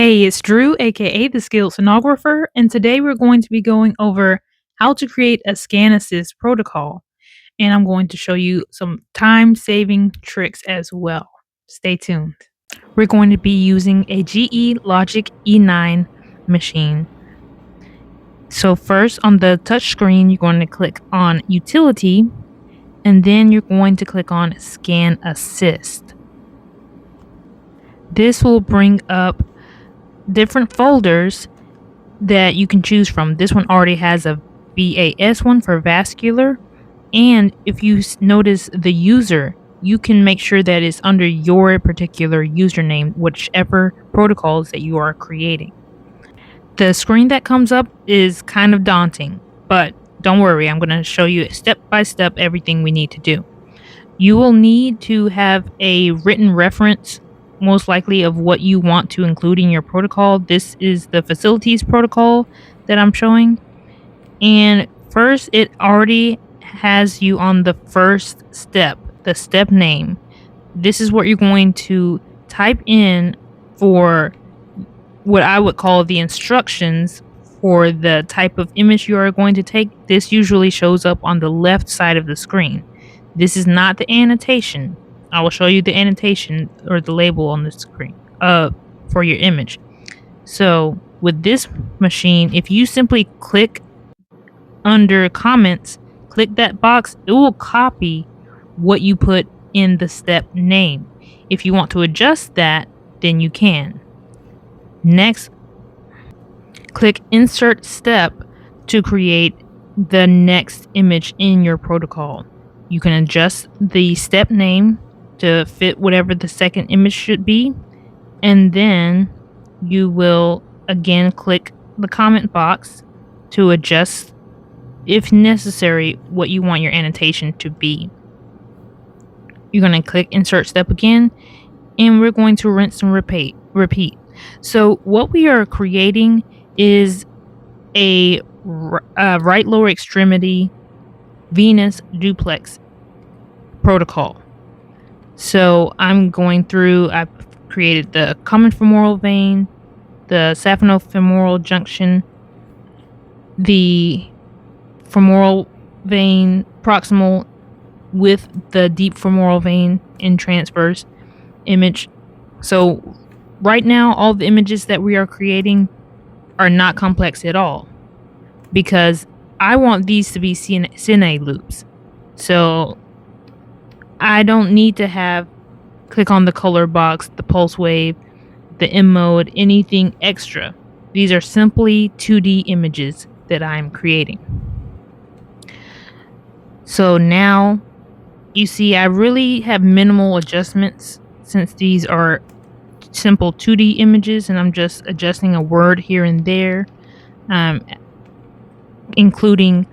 Hey, it's Drew, aka the Skilled Sonographer, and today we're going to be going over how to create a scan assist protocol. And I'm going to show you some time saving tricks as well. Stay tuned. We're going to be using a GE Logiq E9 machine. So, first on the touch screen, you're going to click on Utility, and then you're going to click on Scan Assist. This will bring up different folders that you can choose from. This one already has a VAS one for vascular, and if you notice the user, you can make sure that it's under your particular username, whichever protocols that you are creating. The screen that comes up is kind of daunting, but don't worry, I'm going to show you step by step everything we need to do. You will need to have a written reference, most likely, of what you want to include in your protocol. This is the facilities protocol that I'm showing. And first, it already has you on the first step, the step name. This is what you're going to type in for what I would call the instructions for the type of image you are going to take. This usually shows up on the left side of the screen. This is not the annotation. I will show you the annotation or the label on the screen for your image. So with this machine, if you simply click under comments, click that box, it will copy what you put in the step name. If you want to adjust that, then you can. Next, click Insert Step to create the next image in your protocol. You can adjust the step name to fit whatever the second image should be, and then you will again click the comment box to adjust, if necessary, what you want your annotation to be. You're going to click Insert Step again, and we're going to rinse and repeat. So what we are creating is a right lower extremity venous duplex protocol. So I'm going through, I've created the common femoral vein, the saphenofemoral junction, the femoral vein proximal with the deep femoral vein in transverse image. So right now, all the images that we are creating are not complex at all, because I want these to be cine loops. So I don't need to click on the color box, the pulse wave, the M mode, anything extra. These are simply 2D images that I'm creating. So now you see I really have minimal adjustments since these are simple 2D images, and I'm just adjusting a word here and there, including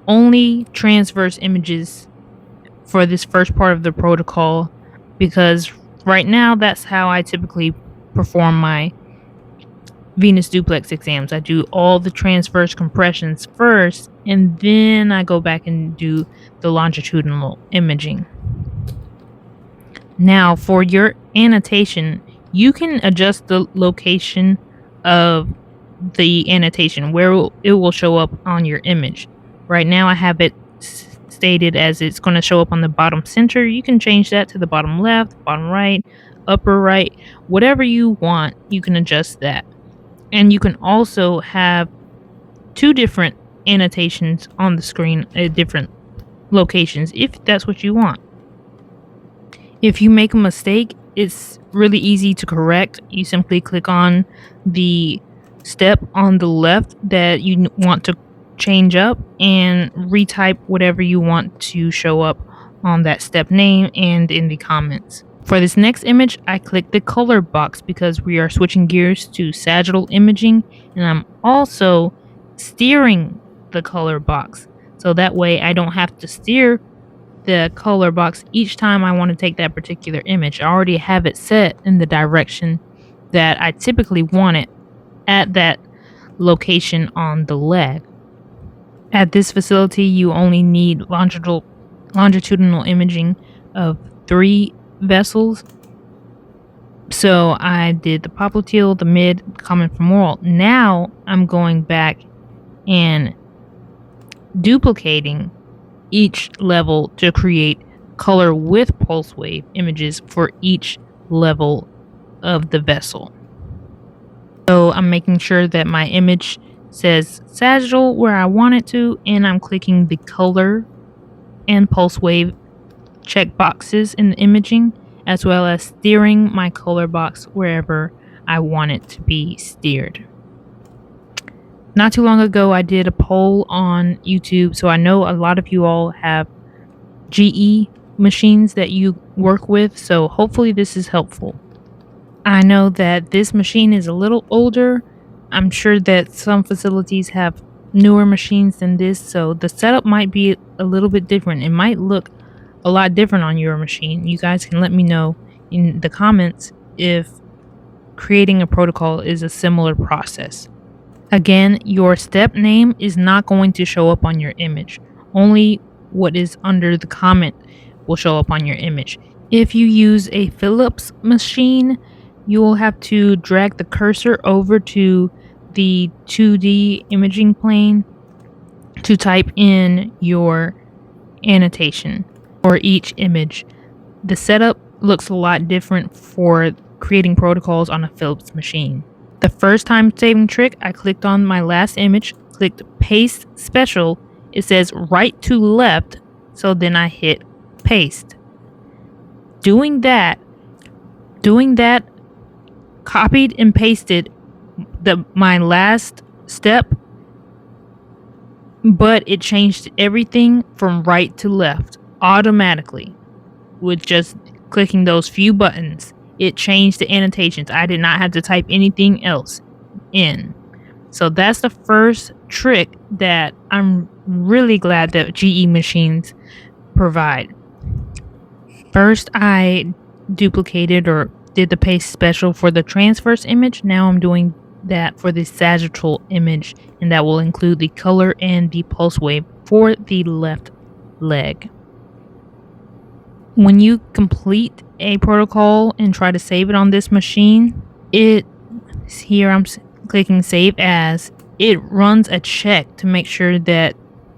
only transverse images for this first part of the protocol, because right now that's how I typically perform my venous duplex exams. I do all the transverse compressions first, and then I go back and do the longitudinal imaging. Now for your annotation, you can adjust the location of the annotation, where it will show up on your image. Right now I have it stated as it's going to show up on the bottom center. You can change that to the bottom left, bottom right, upper right, whatever you want, you can adjust that. And you can also have two different annotations on the screen at different locations if that's what you want. If you make a mistake, it's really easy to correct. You simply click on the step on the left that you want to change up and retype whatever you want to show up on that step name and in the comments. For this next image, I click the color box because we are switching gears to sagittal imaging, and I'm also steering the color box. So that way I don't have to steer the color box each time I want to take that particular image. I already have it set in the direction that I typically want it at that location on the leg. At this facility, you only need longitudinal imaging of 3 vessels. So I did the popliteal, the mid, common femoral. Now I'm going back and duplicating each level to create color with pulse wave images for each level of the vessel. So I'm making sure that my image says sagittal where I want it to, and I'm clicking the color and pulse wave check boxes in the imaging, as well as steering my color box wherever I want it to be steered. Not too long ago, I did a poll on YouTube, so I know a lot of you all have GE machines that you work with, so hopefully this is helpful. I know that this machine is a little older. I'm sure that some facilities have newer machines than this, so the setup might be a little bit different. It might look a lot different on your machine. You guys can let me know in the comments if creating a protocol is a similar process. Again, your step name is not going to show up on your image. Only what is under the comment will show up on your image. If you use a Philips machine, you will have to drag the cursor over to the 2D imaging plane to type in your annotation for each image. The setup looks a lot different for creating protocols on a Philips machine. The first time saving trick, I clicked on my last image, clicked paste special. It says right to left, so then I hit paste. Doing that copied and pasted my last step, but it changed everything from right to left automatically with just clicking those few buttons. It changed the annotations. I did not have to type anything else in. So that's the first trick that I'm really glad that GE machines provide. First, I duplicated or did the paste special for the transverse image. Now I'm doing that for the sagittal image, and that will include the color and the pulse wave for the left leg. When you complete a protocol and try to save it on this machine, here I'm clicking save as. It runs a check to make sure that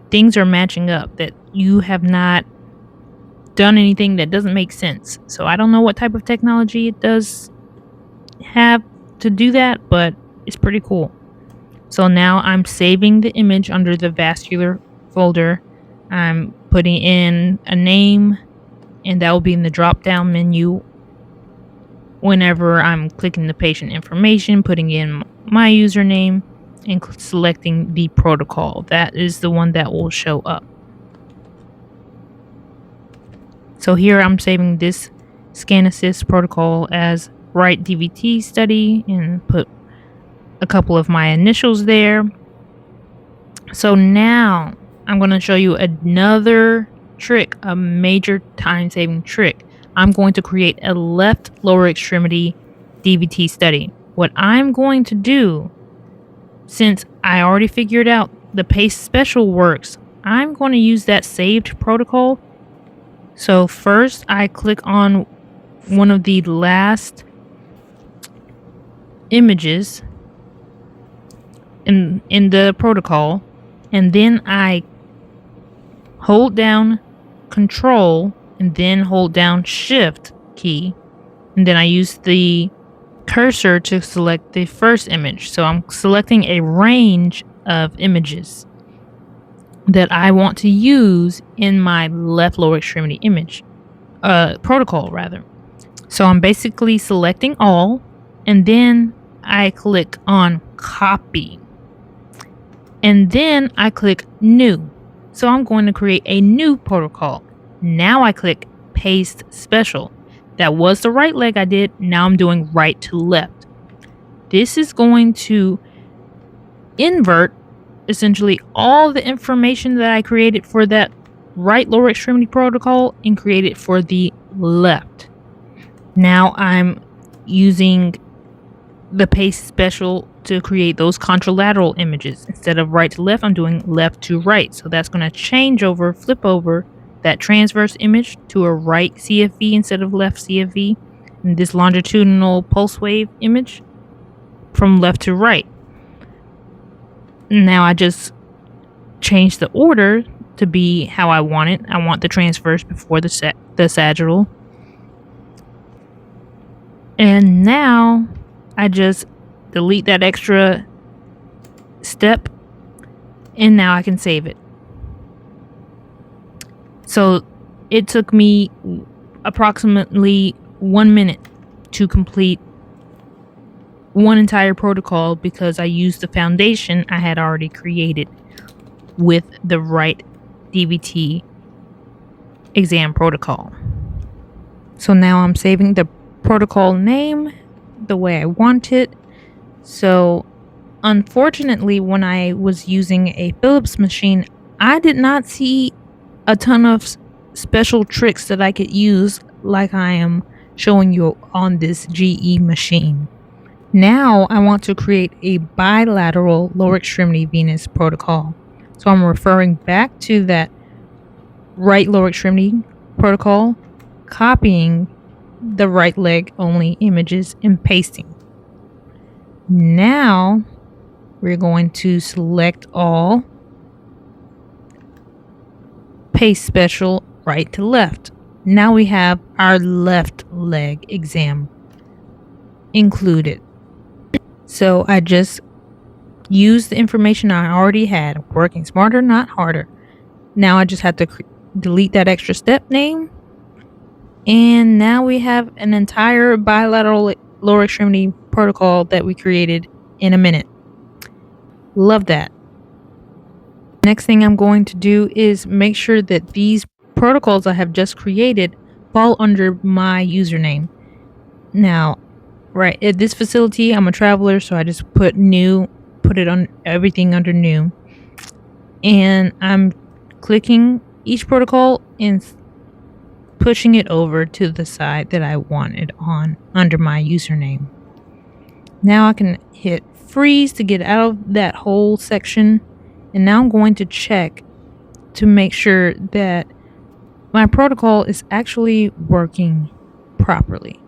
things are matching up, that you have not done anything that doesn't make sense. So I don't know what type of technology it does have to do that, but it's pretty cool. So now I'm saving the image under the vascular folder. I'm putting in a name, and that will be in the drop down menu whenever I'm clicking the patient information, putting in my username, and selecting the protocol. That is the one that will show up. So here I'm saving this Scan Assist protocol as Right DVT study and put a couple of my initials there. So now I'm going to show you another trick, a major time-saving trick. I'm going to create a left lower extremity DVT study. What I'm going to do, since I already figured out the paste special works, I'm going to use that saved protocol. So first I click on one of the last images in the protocol, and then I hold down Control and then hold down Shift key, and then I use the cursor to select the first image. So I'm selecting a range of images that I want to use in my left lower extremity image protocol rather. So I'm basically selecting all, and then I click on copy, and then I click new. So I'm going to create a new protocol. Now I click paste special. That was the right leg I did. Now I'm doing right to left. This is going to invert essentially all the information that I created for that right lower extremity protocol and create it for the left. Now I'm using the paste special to create those contralateral images. Instead of right to left, I'm doing left to right. So that's going to flip over that transverse image to a right CFV instead of left CFV. this longitudinal pulse wave image from left to right. Now I just change the order to be how I want it. I want the transverse before the sagittal. And now I just delete that extra step, and now I can save it. So it took me approximately 1 minute to complete one entire protocol because I used the foundation I had already created with the right DVT exam protocol. So now I'm saving the protocol name the way I want it. So unfortunately, when I was using a Philips machine, I did not see a ton of special tricks that I could use like I am showing you on this GE machine. Now I want to create a bilateral lower extremity venous protocol. So I'm referring back to that right lower extremity protocol, copying the right leg only images and pasting. Now we're going to select all, paste special right to left. Now we have our left leg exam included. So I just used the information I already had, working smarter, not harder. Now I just have to delete that extra step name. And now we have an entire bilateral lower extremity protocol that we created in a minute. Love that. Next thing I'm going to do is make sure that these protocols I have just created fall under my username. Now, right at this facility, I'm a traveler, so I just put new, put it on everything under new. And I'm clicking each protocol and pushing it over to the side that I want it on under my username. Now I can hit freeze to get out of that whole section. And now I'm going to check to make sure that my protocol is actually working properly.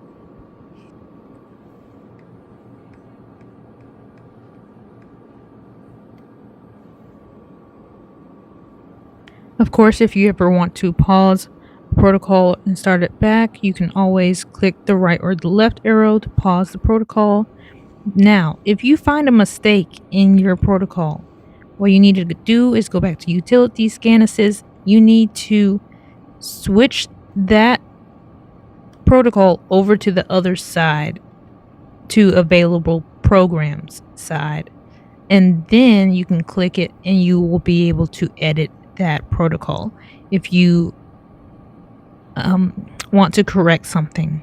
Of course, if you ever want to pause the protocol and start it back, you can always click the right or the left arrow to pause the protocol. Now, if you find a mistake in your protocol, what you need to do is go back to Utility Scan Assist. You need to switch that protocol over to the other side, to Available Programs side. And then you can click it and you will be able to edit that protocol if you want to correct something.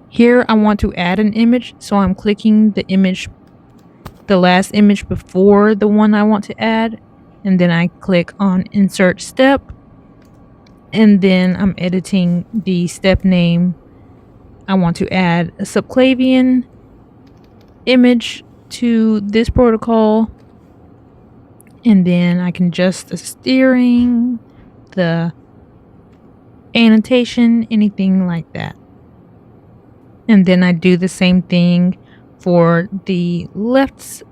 Here I want to add an image, so I'm clicking the image, the last image before the one I want to add, and then I click on Insert Step, and then I'm editing the step name. I want to add a subclavian image to this protocol, and then I can adjust the steering, the annotation, anything like that. And then I do the same thing for the left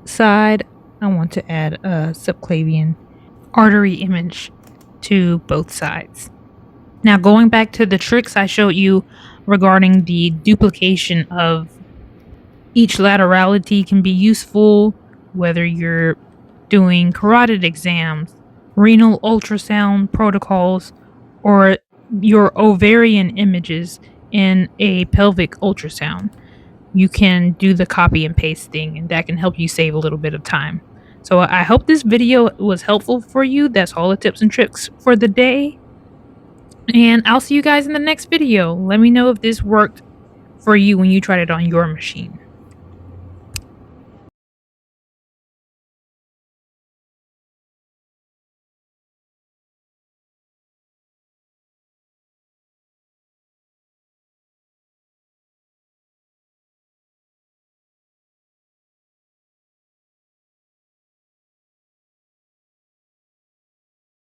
side. I want to add a subclavian artery image to both sides. Now, going back to the tricks I showed you regarding the duplication of each laterality can be useful, whether you're doing carotid exams, renal ultrasound protocols, or your ovarian images in a pelvic ultrasound. You can do the copy and paste thing, and that can help you save a little bit of time. So I hope this video was helpful for you. That's all the tips and tricks for the day. And I'll see you guys in the next video. Let me know if this worked for you when you tried it on your machine.